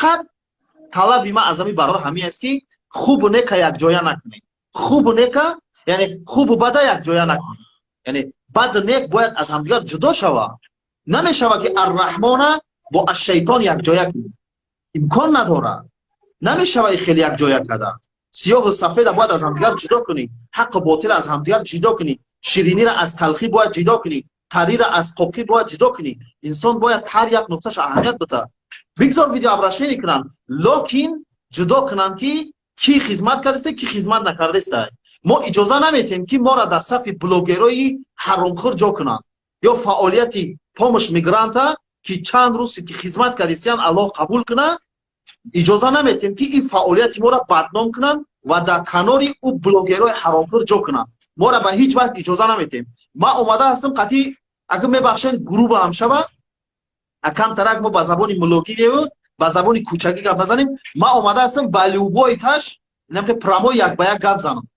فقط طلب ما از همین برادر همین است که خوب و نیک یک جای نکنید. خوب و نیک یعنی خوب و بد یک جای نکنید. یعنی بد و نیک باید از همدیگر جدا شود. نمیشود که الرحمن با الشیطان یک جای کنید. امکان نداره. نمیشود خیلی یک جای کردن. سیاه و سفید باید از همدیگر جدا کنید. حق و باطل از همدیگر جدا کنید. شیرینی را از تلخی باید جدا کنید. تری را از قبقی باید جدا کنید. انسان باید هر یک نقطهش اهمیت بده. بگذار ویدیو ابرشینی کنن، لکن جدا کنن که کی خدمت کرده کی خدمت نکرده است. ما اجازه نمیتیم که ما را در صف بلوگرای حرامخور جا کنن یا فعالیتی پامش میگرانتا که چند روز که خدمت کردیستیان الله قبول کنه. اجازه نمیتیم که این فعالیت ما را بدنام کنن و در کنار او بلوگرای حرامخور جا کنن. ما را به هیچ وجه اجازه نمیتیم. ما اومده هستم قطعی اگه میبخشین گروه هم شوه اکم ترک ما با زبان ملوکی بود با زبان کوچکی گپ بزنیم. ما اومده هستم با لوبوی تاش نمیشه پرامو یک به یک گپ زنم،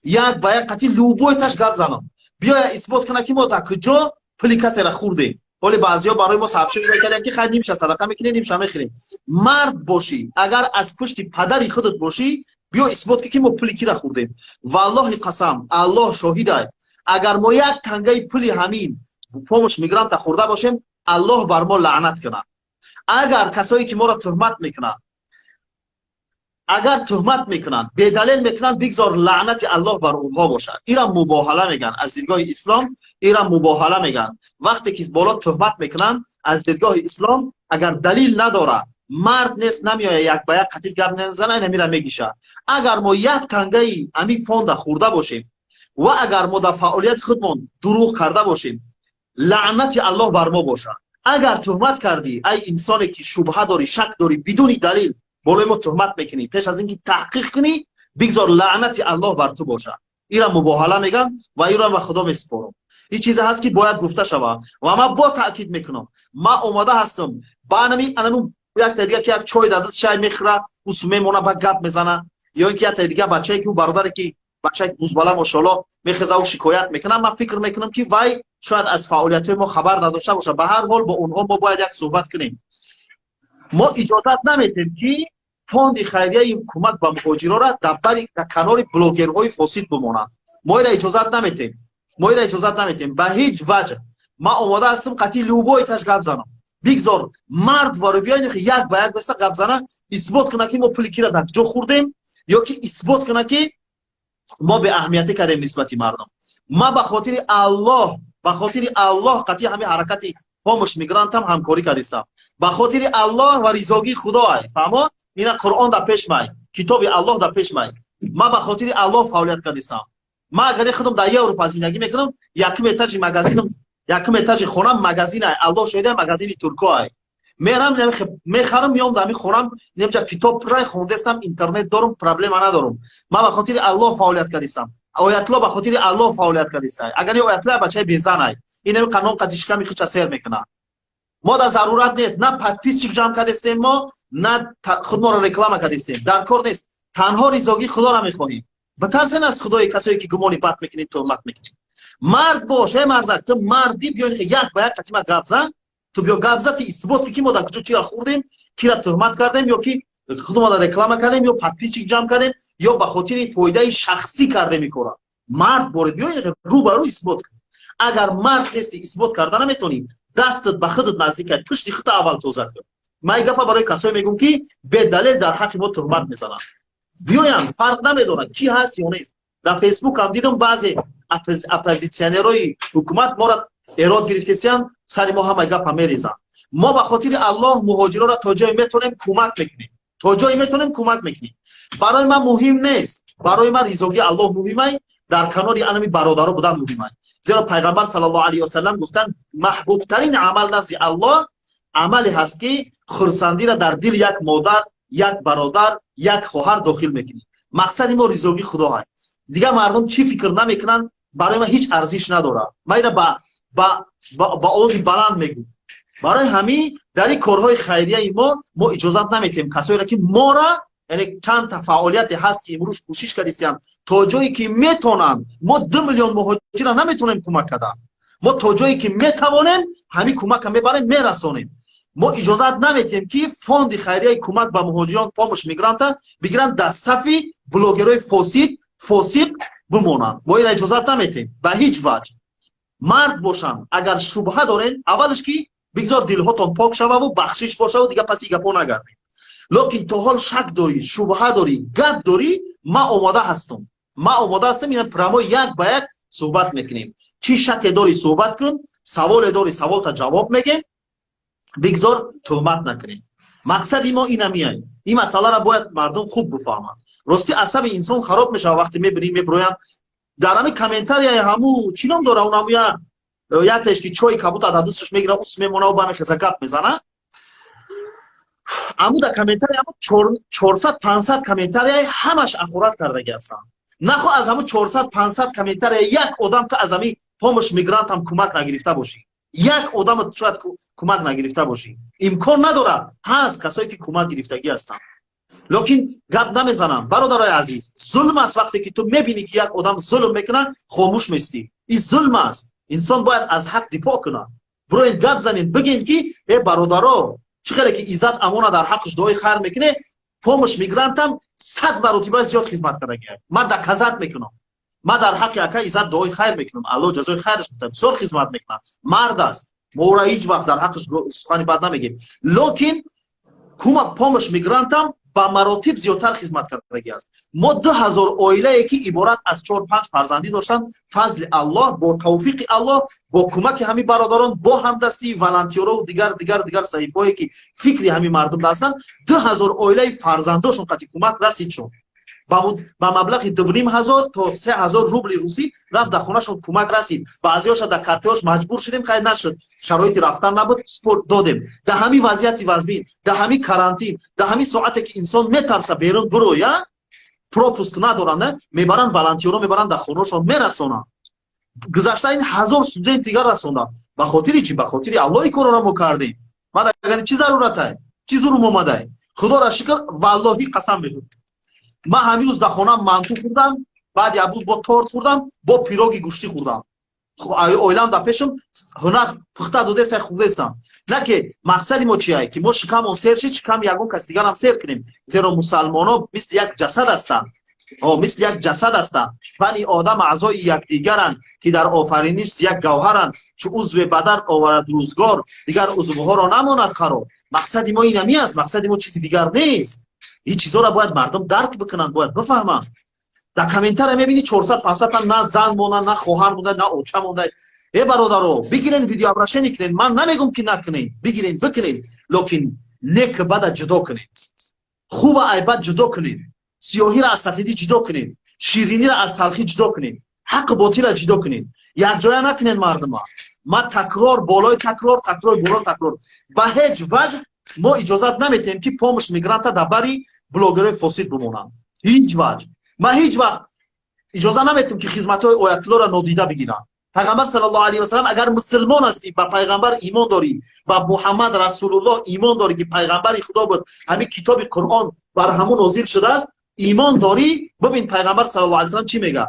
یک به یک قطعی لوبوی تاش گپ زنم. بیا اثبات کنه که ما در کجا پولی کسی را خوردیم. ولی بعضیا برای ما صاحبچه میگن که خرید نمیشه صدقه میکنیم نمیشه میخریم. مرد باشی اگر از پشت پدری خودت باشی بیا اثبات که ما پولی کی را خوردیم. والله قسم الله شاهده اگر ما یک تنگه پولی همین پامش میگرانت خورده باشیم الله بر ما لعنت کنه. اگر کسایی که ما را تهمت میکنن اگر تهمت میکنن به دلیل میکنن بگذار لعنت الله بر اونها باشد. ایرا مباهله میگن از دیدگاه اسلام. ایرا مباهله میگن وقتی که بالا تهمت میکنن از دیدگاه اسلام اگر دلیل نداره مرد نیست نمیایه یک به یک قطعی گپ نزنه نمیره میگیشه. اگر ما یک تنگه امی فوند خورده باشیم و اگر ما در فعالیت خودمون دروغ کرده باشیم لعنت الله بر ما باشد. اگر تهمت کردی ای انسانی که شبهه داری شک داری بدون دلیل بالای ما تهمت میکنی پیش از اینکه تحقیق کنی بگذار لعنت الله بر تو باشد. ایرا مباهله میگن و ایرا به خدا میسپارم. این چیز هست که باید گفته شود و ما با تاکید میکنم ما اومده هستم با انمون یک تا دیگه که یک چای داده چای میخوره اوس میمونه با گپ میزنه یا اینکه یک تا دیگه بچه‌ای که برادری که بچه بوزبالا ماشاءالله میخزه و شکایت میکنه. من فکر میکنم که وای شاید از فعالیت ما خبر نداشته باشه. به هر حال با اونها ما باید یک صحبت کنیم. ما اجازه نمیدیم که فوند خیریه حکومت به مهاجرا را در کنار بلوگرهای فاسد بمونند. ما را اجازه نمیدیم. ما را اجازه نمیدیم به هیچ وجه. ما اومده هستم قطعی لوبوی تاش گپ زنم. بگذار مرد وارو بیاین یک به یک بسته گپ زنه اثبات کنه که ما پولی کی را در جا خوردیم یا که اثبات کنه که ما به اهمیتی کردیم نسبت مردم. ما به خاطر الله قطعی همین حرکتی پامش میگرانت هم همکاری کردیم. به خاطر الله و رضاگی خدا فهمو اینا قرآن در پیش مای کتاب الله در پیش مای ما به خاطر الله فعالیت کردیم. ما اگر خودم در اروپا زندگی میکنم یکم اتاج مغازینم یکم اتاج خونم مغازین الله شاهده مغازین ترکیه میرم میخرم میام در خونم نمیشه کتاب پرای خوندستم اینترنت دارم پرابلم ندارم. ما به خاطر الله فعالیت کردیم. آیت الله به خاطر الله فعالیت کردیم. اگر این آیت الله بچه بیزنای این قانون قدیش کمی خود سیر میکنه. ما در ضرورت نیست نه پادپیس چیک جمع کردیم ما نه خود ما را رکلام کردیم. در کار نیست. تنها رضاگی خدا را میخواهیم. بترسین از خدای کسایی که گمانی بد میکنید تهمت میکنید. مرد باشه مرد تو مردی بیاین یک به یک قطعی گپ زن تو بیا گپ زن اثبات که ما در کجا چی را خوردیم کی را تهمت کردیم یا کی خود ما را رکلام کردیم یا پادپیس چیک جمع کردیم یا به خاطر فایده شخصی کرده میکنه. مرد باره بیاین رو به رو اثبات کن. اگر مرد نیستی اثبات کردن نمیتونی دستت به خودت نزدیک پشت خود اول توزر کن. من این گپا برای کسایی میگم که به دلیل در حق ما تهمت میزنن. بیاین فرق نمیدونه کی هست یا نیست. در فیسبوک هم دیدم بعضی اپوزیسیونرای حکومت ما را ایراد گرفتیان سر ما هم گپ میریزن. ما به خاطر الله مهاجرا را تا جایی میتونیم کمک میکنیم. تا جایی میتونیم کمک میکنیم. برای من مهم نیست. برای من رضاگی الله مهمه. در کنار انمی برادرها بودن مهمه. زیرا پیغمبر صلی الله علیه و سلم گفتن محبوب ترین عمل نزد الله عملی هست که خرسندی را در دل یک مادر یک برادر یک خواهر داخل میکنی. مقصد ما رضاگی خدا هست. دیگه مردم چی فکر نمیکنن برای ما هیچ ارزش نداره. ما اینا با آواز بلند میگم. برای همین در این کارهای خیریه ما اجازه نمیدیم کسایی را که ما را یعنی چند تا فعالیت هست که امروز کوشش کردیم تا جایی که میتونن ما 2 میلیون مهاجر را نمیتونیم کمک کردن. ما تا جایی که میتوانیم همین کمک هم میبریم میرسونیم. ما اجازت نمیتیم که فوند خیریه کمک به مهاجران پاموش میگرانت بگیرن در صف بلوگرای فاسق بمونن. ما این اجازت نمیتیم به هیچ وجه. مرد باشن اگر شبهه دارین اولش که بگذار دلهاتون پاک شوه و بخشش باشه و دیگه پس این گپا نگردید. لیکن تو حال شک داری، شبهه داری، گپ داری، ما آماده هستم. این پرامو یک به یک صحبت میکنیم. چی شک داری صحبت کن، سوال داری سوال تا جواب میگیم. بگذار تهمت نکنیم. مقصد ما این میای. این مسئله را باید مردم خوب بفهمند. راستی عصب انسان خراب میشه وقتی میبینیم میبروین در همین کامنتاری همو چی نام داره اونم یا یکش که چای کبوت از دستش میگیره اوس میمونه و با میخزه گپ میزنه. امو در کامنتاری همو 400 500 کامنتاری همش اخورات کرده هستن. نخو از همو 400 500 کامنتاری یک آدم تا از همین پاموش میگرانت هم کمک نگرفته باشی. یک آدم شاید کمک نگرفته باشی. امکان نداره. هست کسایی که کمک گرفتگی هستن. لیکن گپ نمیزنم برادرای عزیز. ظلم است وقتی که تو میبینی که یک آدم ظلم میکنه خاموش میستی. این ظلم است. انسان باید از حق دفاع کنه. برو این گپ زنین بگین که ای برادرها چقدر که عزت امانه در حقش دعای خیر میکنه پاموش میگرانتم 100 مرتبه زیاد خدمت کرده. من در کذب میکنم. ما در حق اکا عزت دعای خیر میکنم. الله جزای خیرش بده. بسیار خدمت میکنه. مرد است. ما را هیچ وقت در حقش سخنی بد نمیگیم. لیکن کمک پاموش میگرانتم با مراتب زیادتر خدمت کرده است. ما 2000 عائله که عبارت از 4 5 فرزندی داشتن فضل الله با توفیق الله با کمک همین برادران با همدستی والنتیرها و دیگر صحیفه‌ای که فکری همین مردم هستند 2000 عائله فرزنداشون قطعی کمک رسید شد. با مبلغ 2500 تا 3000 روبل روسی رفت در خونهشون کمک رسید. بعضیاش در کارتاش مجبور شدیم خرید نشد. شرایط رفتن نبود سپورت دادیم. در همین وضعیت وزبین، در همین کارانتین، در همین ساعتی که انسان میترسه بیرون برویا پروپوسک ندارن میبرن والنتیرها میبرن در خونهشون میرسونن. گذشته این 1000 استودنت دیگر رسوندن. به خاطر چی؟ به خاطر الله کرونا ما کردیم. ما اگر چی ضرورت چی ظلم اومده خدا را شکر والله قسم بخور. ما همین روز در خونم مانتو خوردم بعد یه بود با تورت خوردم با پیروگی گوشتی خوردم. اویلام در پیشم هنر پخته دوده سه خورده استم. نه که مقصد ما چیه که ما شکم اون سیر شید شکم یکون کسی دیگر هم سیر کنیم. زیرا مسلمان ها مثل یک جسد هستند. مثل یک جسد هستند. ولی آدم اعضای یکدیگرند که در آفرینش یک گوهرند. چه عضو بدن آورد روزگار دیگر عضوها را نماند خراب. مقصد ما اینمی است. مقصد ما چیزی دیگر نیست. این چیزا را باید مردم درک بکنن، باید بفهمن. در کامنتار میبینی 400 500 تا نه زن مونده نه خواهر مونده نه اوچه مونده. ای برادرو بگیرین ویدیو ابرشنی کنین. من نمیگم که نکنین، بگیرین بکنین، لیکن نیک بد جدا کنین، خوب و عیب جدا کنین، سیاهی را از سفیدی جدا کنین، شیرینی را از تلخی جدا کنین، حق باطل را جدا کنین. یک جای نکنین مردم. ما تکرار بالای تکرار بالای تکرار به هیچ وجه ما اجازت نمیتیم که پاموش میگرانت در بری بلوگر فاسد بمونن. هیچ وجه ما هیچ وقت اجازه نمیتیم که خدمت‌های آیت الله را نادیده بگیرن. پیغمبر صلی الله علیه و سلم اگر مسلمان هستی با پیغمبر ایمان داری با محمد رسول الله ایمان داری که پیغمبر خدا بود همین کتاب قرآن بر همون نازل شده است ایمان داری. ببین پیغمبر صلی الله علیه و سلم چی میگه؟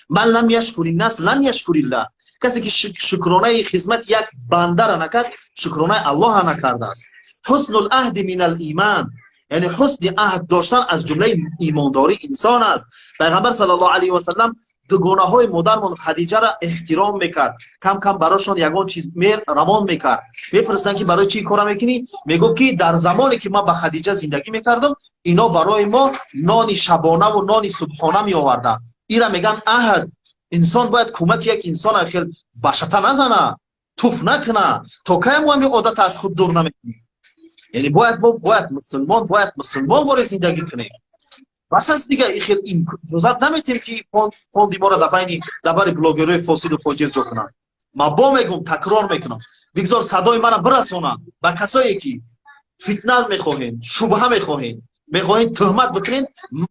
من لم یشکر الناس لن یشکر الله. کسی که شکرانه خدمت یک بنده را نکرد شکرانه الله نکرده است. حسن العهد من الایمان یعنی حسن عهد داشتن از جمله ایمانداری انسان است. پیغمبر صلی الله علیه و سلم دوگانه های مادرمون خدیجه را احترام میکرد. کم کم براشون یگان چیز روان میکرد. میپرسیدن که برای چی کار میکنی؟ میگفت که در زمانی که ما با خدیجه زندگی میکردم اینا برای ما نان شبانه و نان صبحانه می آوردن. اینا میگن عهد. انسان باید کمک یک انسان خیلی باشته نزنه، توف نکنه. تا کی ما همین عادت از خود دور نمیکنیم؟ یعنی باید مسلمان وارد زندگی کنیم. واسه دیگه این جزات نمیتیم که فوندی ما را در بین بلاگرای فاسد و فاجر جا کنن. ما با میگم تکرار میکنم بگذار صدای من برسونن به کسایی که فتنه میخواهین، شبهه میخواهین تهمت بکنین،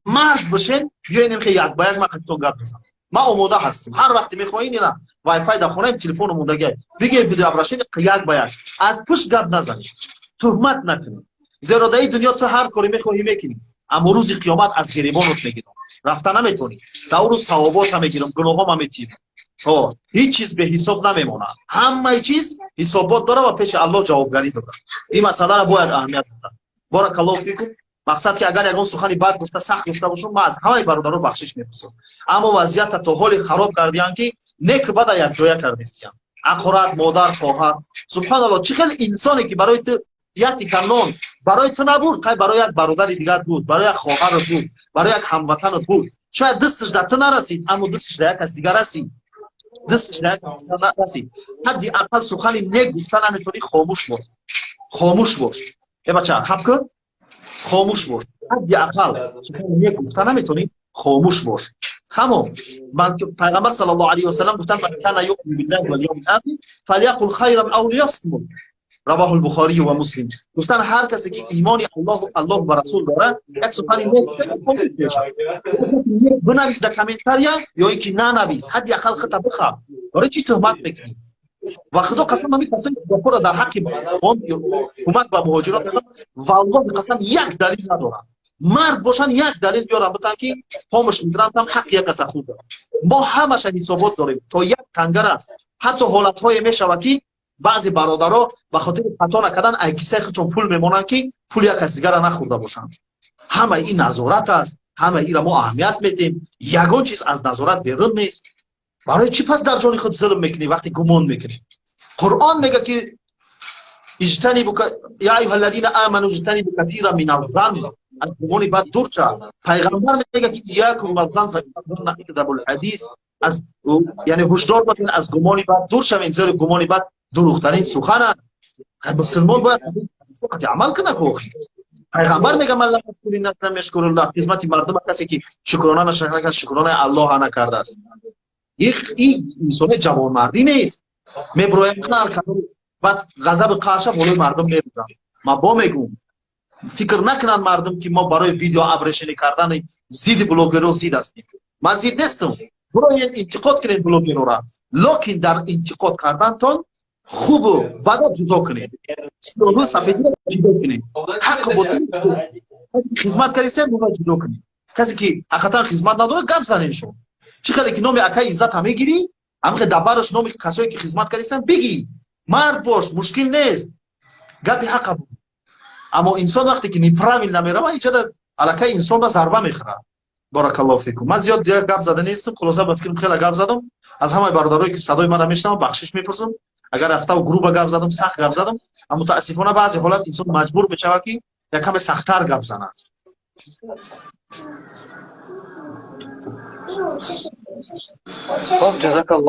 مرد بشین بیاین که یک با یک مقطع گپ بزنم. ما آماده هستیم. هر وقت میخواهین اینا وای فای در خونه تلفن موندگی بگید ویدیو ابرشین یک با یک از پشت گپ نزنید، تهمت نکنید. زیرا در دنیا تو هر کاری میخواهی میکنی، اما روز قیامت از گریبانت میگیرم. رفتن نمیتونی. در اون روز ثوابات هم میگیرم، گناهام هم میتونی. هیچ چیز به حساب نمیمونه. همه چیز حسابات داره و پیش الله جوابگری داره. این مسئله را باید اهمیت بدم. بارک الله فیکم. مقصد که اگر یگان سخنی بد گفته سخت گفته باشم ما از همه برادران بخشش می‌پرسم. اما وضعیت تا حال خراب کردیان که نیک بد یک جای کردیستیان. اخرت مادر خواهر سبحان الله چه خیلی انسانی که برای تو یک کانون برای تو نبود، که برای یک برادر دیگر بود، برای یک خواهر بود، برای یک هموطن بود. شاید دستش در تو نرسید اما دستش در یک کس دیگر رسید. دستش در یک کس دیگر نرسید. حدی اقل سخنی نیک گفتن نمیتونی خاموش باش. خاموش باش. ای بچه خب کن خاموش باش. حدی اقل سخنی نیک گفتن نمیتونی خاموش باش. تمام. من پیغمبر صلی الله علیه و سلم گفتن من کان یؤمن بالله والیوم الاخر فلیقل خیرا او لیصمت. رواه البخاری و مسلم. گفتن هر کسی که ایمان الله و رسول داره یک سخنی نیک بنویس در کامنتار یا اینکه ننویس. حدی اقل خط بخواه. برای چی تهمت میکنی؟ و خدا قسم من می‌خواستم که در حق حکومت و مهاجرات والله قسم یک دلیل ندارم. مرد باشن یک دلیل بیارم بتن که پامش میگیرن هم حق یک کس خود دارم. ما همش حسابات داریم تا یک کنگره حتی حالت‌های میشود که بعضی برادرها به خاطر خطا نکردن کیسه خودشون پول میمونن که پول یک کس دیگر نخورده باشن. همه این نظارت است. همه این را ما اهمیت میدیم. یگان چیز از نظارت بیرون نیست. برای چی پس در جان خود ظلم میکنی وقتی گمان میکنی؟ قرآن میگه که اجتنبوا یا ایها الذین آمنوا اجتنبوا کثیرا من الظن. از گمان بد دور شو. پیغمبر میگه که ایاکم والظن فان الظن اکذب الحدیث. از یعنی هشدار باشین از گمان بد دور شوین زیرا گمان بد دروغترین سخن است. مسلمان باید وقتی عمل کنه کوخی. پیغمبر میگه من لا اشکر الناس لم یشکر الله. خدمت مردم کسی که شکرانه نشکر شکرانه الله نکرده است. این انسان جوانمردی نیست. میبرویم کار کنم بعد غضب قارش بالای مردم میریزم. ما با میگم فکر نکنن مردم که ما برای ویدیو ابریشنی کردن زید بلوگرو زید هستیم. ما زید نیستم. برای انتقاد کنین بلوگرو را. لکن در انتقاد کردن تون خوب و بد جدا کنید. سلو سفیدی جدا کنید. حق بود. کسی خدمت کردی سر موقع جدا کنید. کسی که حقیقتا خدمت نداره گپ زنین شو. چقدر که نام اکای عزت هم میگیری هم که دبرش نام کسایی که خدمت کردیستن بگی مرد باش مشکل نیست گپی حق بود. اما انسان وقتی که نیپراویل نمیره و ایجاد الکای انسان با ضربه میخوره. بارک الله فیکم. من زیاد دیگه گپ زده نیستم. خلاصه به فکرم خیلی گپ زدم. از همه برادرایی که صدای من میشنوم بخشش میپرسم. اگر رفته و گروه گپ زدم سخت گپ زدم اما متاسفانه بعضی حالات انسان مجبور میشه که یکم سخت‌تر گپ زنه. خب جزاک الله